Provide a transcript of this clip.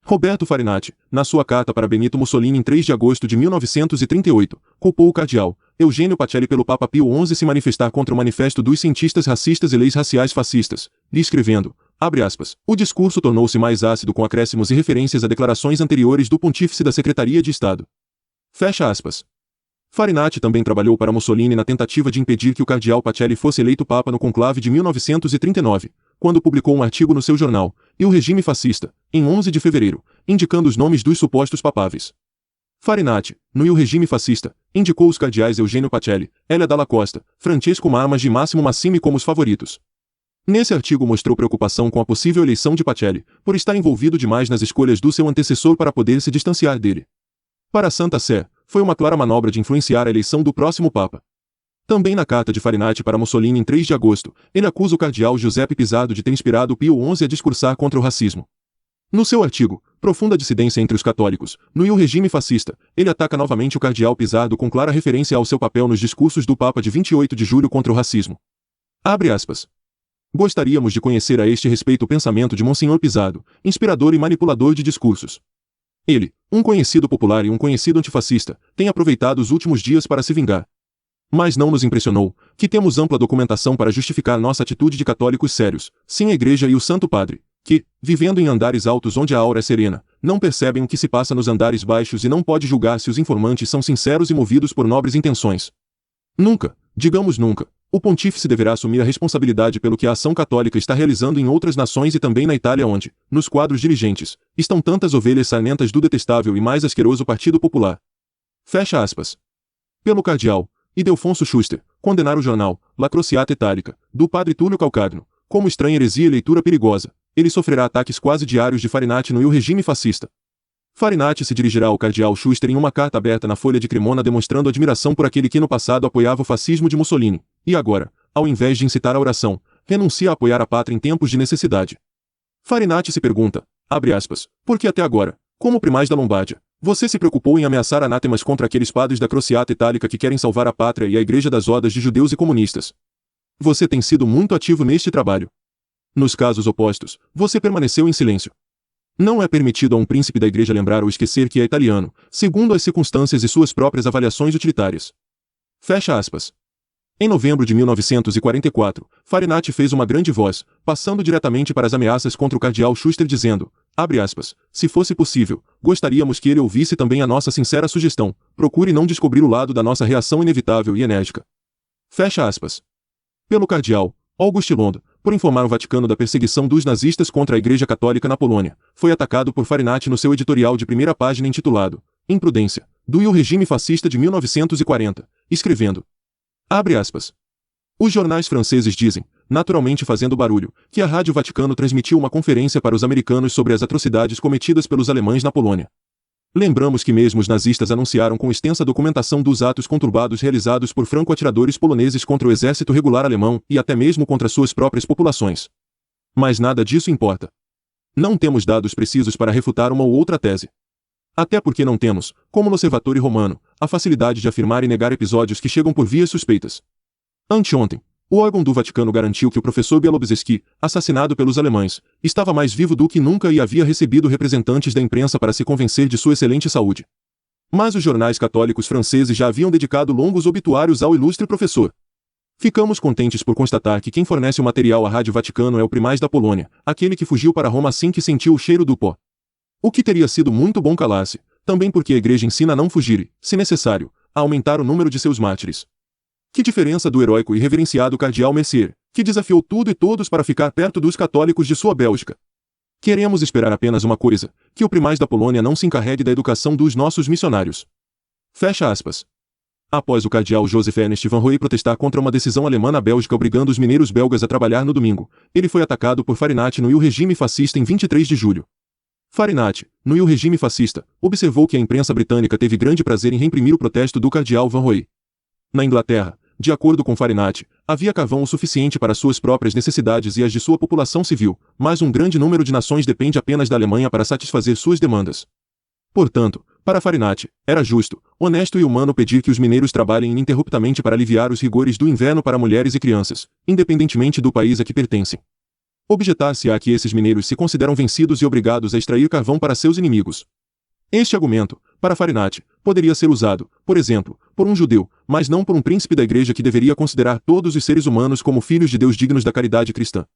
Roberto Farinati, na sua carta para Benito Mussolini em 3 de agosto de 1938, culpou o cardeal Eugênio Pacelli pelo Papa Pio XI se manifestar contra o manifesto dos cientistas racistas e leis raciais fascistas, lhe escrevendo, abre aspas, o discurso tornou-se mais ácido com acréscimos e referências a declarações anteriores do pontífice da Secretaria de Estado. Fecha aspas. Farinati também trabalhou para Mussolini na tentativa de impedir que o cardeal Pacelli fosse eleito Papa no conclave de 1939, quando publicou um artigo no seu jornal, E o Regime Fascista, em 11 de fevereiro, indicando os nomes dos supostos papáveis. Farinati, no E o Regime Fascista, indicou os cardeais Eugênio Pacelli, Elia Dalla Costa, Francesco Marmas e Máximo Massimi como os favoritos. Nesse artigo mostrou preocupação com a possível eleição de Pacelli, por estar envolvido demais nas escolhas do seu antecessor para poder se distanciar dele. Para a Santa Sé, foi uma clara manobra de influenciar a eleição do próximo Papa. Também na carta de Farinati para Mussolini em 3 de agosto, ele acusa o cardeal Giuseppe Pizzardo de ter inspirado Pio XI a discursar contra o racismo. No seu artigo, Profunda Dissidência entre os Católicos, no E o Regime Fascista, ele ataca novamente o cardeal Pizzardo com clara referência ao seu papel nos discursos do Papa de 28 de julho contra o racismo. Abre aspas. Gostaríamos de conhecer a este respeito o pensamento de Monsenhor Pizzardo, inspirador e manipulador de discursos. Ele, um conhecido popular e um conhecido antifascista, tem aproveitado os últimos dias para se vingar. Mas não nos impressionou, que temos ampla documentação para justificar nossa atitude de católicos sérios, sim a Igreja e o Santo Padre, que, vivendo em andares altos onde a aura é serena, não percebem o que se passa nos andares baixos e não pode julgar se os informantes são sinceros e movidos por nobres intenções. Nunca, digamos nunca, o pontífice deverá assumir a responsabilidade pelo que a ação católica está realizando em outras nações e também na Itália onde, nos quadros dirigentes, estão tantas ovelhas sarmentas do detestável e mais asqueroso Partido Popular. Fecha aspas. Pelo cardeal Ildefonso Schuster, condenar o jornal La Crociata Itálica, do padre Túlio Calcagno, como estranha heresia e leitura perigosa, ele sofrerá ataques quase diários de Farinati no E o Regime Fascista. Farinati se dirigirá ao cardeal Schuster em uma carta aberta na Folha de Cremona demonstrando admiração por aquele que no passado apoiava o fascismo de Mussolini, e agora, ao invés de incitar a oração, renuncia a apoiar a pátria em tempos de necessidade. Farinati se pergunta, abre aspas, por que até agora, como primaz da Lombardia, você se preocupou em ameaçar anátemas contra aqueles padres da Crociata Itálica que querem salvar a pátria e a Igreja das Hordas de judeus e comunistas? Você tem sido muito ativo neste trabalho. Nos casos opostos, você permaneceu em silêncio. Não é permitido a um príncipe da Igreja lembrar ou esquecer que é italiano, segundo as circunstâncias e suas próprias avaliações utilitárias. Fecha aspas. Em novembro de 1944, Farinati fez uma grande voz, passando diretamente para as ameaças contra o cardeal Schuster dizendo, abre aspas, se fosse possível, gostaríamos que ele ouvisse também a nossa sincera sugestão, procure não descobrir o lado da nossa reação inevitável e enérgica. Fecha aspas. Pelo cardeal Auguste Londa, por informar o Vaticano da perseguição dos nazistas contra a Igreja Católica na Polônia, foi atacado por Farinati no seu editorial de primeira página intitulado Imprudência, do E o Regime Fascista de 1940, escrevendo, abre aspas. Os jornais franceses dizem, naturalmente fazendo barulho, que a Rádio Vaticano transmitiu uma conferência para os americanos sobre as atrocidades cometidas pelos alemães na Polônia. Lembramos que mesmo os nazistas anunciaram com extensa documentação dos atos conturbados realizados por franco-atiradores poloneses contra o exército regular alemão e até mesmo contra suas próprias populações. Mas nada disso importa. Não temos dados precisos para refutar uma ou outra tese. Até porque não temos, como no Osservatore Romano, a facilidade de afirmar e negar episódios que chegam por vias suspeitas. Anteontem, o órgão do Vaticano garantiu que o professor Bielobzeski, assassinado pelos alemães, estava mais vivo do que nunca e havia recebido representantes da imprensa para se convencer de sua excelente saúde. Mas os jornais católicos franceses já haviam dedicado longos obituários ao ilustre professor. Ficamos contentes por constatar que quem fornece o material à Rádio Vaticano é o primaz da Polônia, aquele que fugiu para Roma assim que sentiu o cheiro do pó. O que teria sido muito bom calar-se, também porque a Igreja ensina a não fugir e, se necessário, a aumentar o número de seus mártires. Que diferença do heróico e reverenciado cardeal Mercier, que desafiou tudo e todos para ficar perto dos católicos de sua Bélgica. Queremos esperar apenas uma coisa, que o primaz da Polônia não se encarregue da educação dos nossos missionários. Fecha aspas. Após o cardeal Joseph Ernest Van Roey protestar contra uma decisão alemã na Bélgica obrigando os mineiros belgas a trabalhar no domingo, ele foi atacado por Farinati no E o Regime Fascista em 23 de julho. Farinati, no E o Regime Fascista, observou que a imprensa britânica teve grande prazer em reprimir o protesto do cardeal Van Roey. Na Inglaterra, de acordo com Farinati, havia carvão o suficiente para suas próprias necessidades e as de sua população civil, mas um grande número de nações depende apenas da Alemanha para satisfazer suas demandas. Portanto, para Farinati, era justo, honesto e humano pedir que os mineiros trabalhem ininterruptamente para aliviar os rigores do inverno para mulheres e crianças, independentemente do país a que pertencem. Objetar-se-á que esses mineiros se consideram vencidos e obrigados a extrair carvão para seus inimigos. Este argumento, para Fahrenheit, poderia ser usado, por exemplo, por um judeu, mas não por um príncipe da igreja que deveria considerar todos os seres humanos como filhos de Deus dignos da caridade cristã.